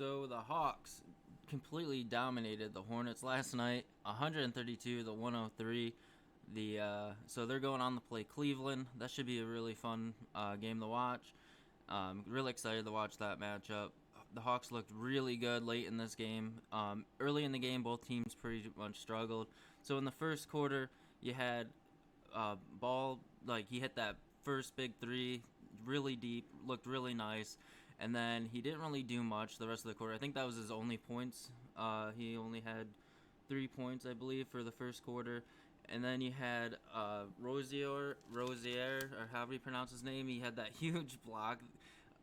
So the Hawks completely dominated the Hornets last night, 132 to 103. So they're going on to play Cleveland. That should be a really fun game to watch. Really excited to watch that matchup. The Hawks looked really good late in this game. Early in the game, both teams pretty much struggled. So in the first quarter, you had Ball, like, he hit that first big three really deep, looked really nice, and then he didn't really do much the rest of the quarter. I think that was his only points. He only had 3 points, I believe, for the first quarter. And then you had Rozier, or however you pronounce his name. He had that huge block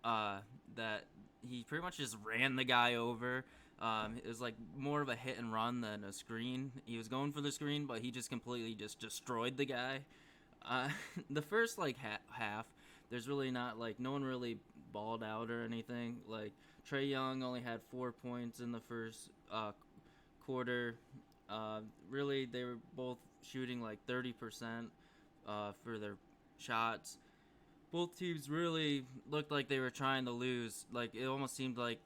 that he pretty much just ran the guy over. It was like more of a hit and run than a screen. He was going for the screen, but he just completely just destroyed the guy. Uh, the first like half, there's really not like no one really balled out or anything. Like Trae Young only had 4 points in the first quarter. Really, they were both shooting like 30% for their shots. Both teams really looked like they were trying to lose. Like it almost seemed like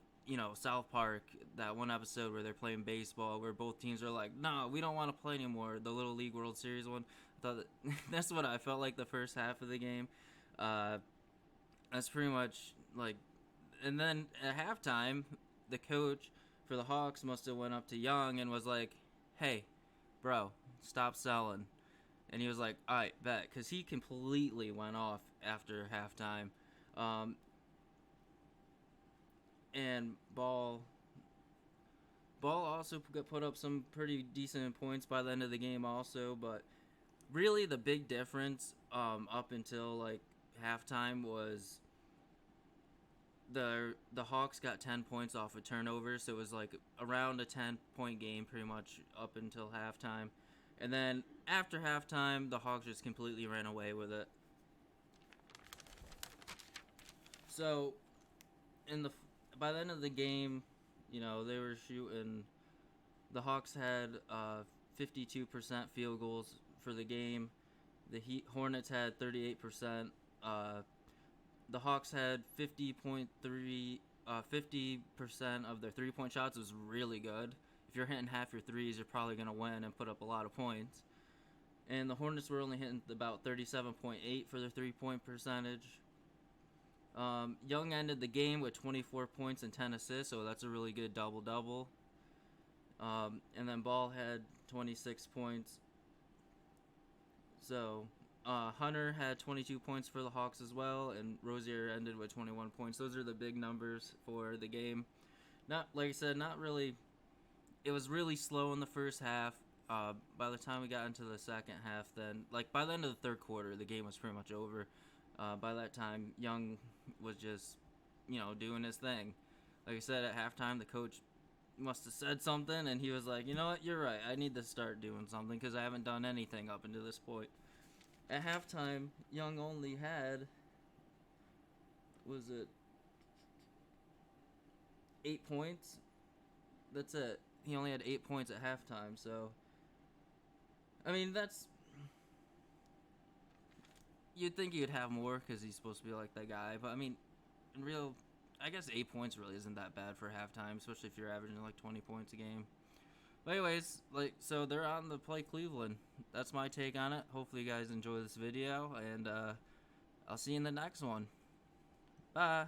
South Park, that one episode where they're playing baseball, where both teams are like, "No, we don't want to play anymore." The Little League World Series one. I thought that's what I felt like the first half of the game. Uh, that's pretty much like, and then at halftime, the coach for the Hawks must have went up to Young and was like, "Hey, bro, stop selling." And he was like, "All right, bet," because he completely went off after halftime. Um, and Ball also put up some pretty decent points by the end of the game also, but really the big difference up until like halftime was the Hawks got 10 points off of turnovers, so it was like around a 10-point game pretty much up until halftime. And then after halftime, the Hawks just completely ran away with it. So in the by the end of the game, they were shooting. The Hawks had 52% field goals for the game. The Hornets had 38%. The Hawks had 50% of their 3-point shots. It was really good. If you're hitting half your threes, you're probably going to win and put up a lot of points. And the Hornets were only hitting about 37.8 for their 3-point percentage. Young ended the game with 24 points and 10 assists, so that's a really good double-double. And then Ball had 26 points. So Hunter had 22 points for the Hawks as well, and Rozier ended with 21 points. Those are the big numbers for the game. Not, like I said, not really. It was really slow in the first half. By the time we got into the second half, then, like, by the end of the third quarter, the game was pretty much over. By that time, Young was just, doing his thing. Like I said, at halftime, the coach must have said something, and he was like, "You know what? You're right. I need to start doing something because I haven't done anything up until this point." At halftime, Young only had, was it 8 points? That's it. He only had 8 points at halftime, so I mean, you'd think he'd have more because he's supposed to be like that guy, but I mean, in real, I guess 8 points really isn't that bad for halftime, especially if you're averaging like 20 points a game. But anyways, so they're on to play Cleveland. That's my take on it. Hopefully you guys enjoy this video, and I'll see you in the next one. Bye.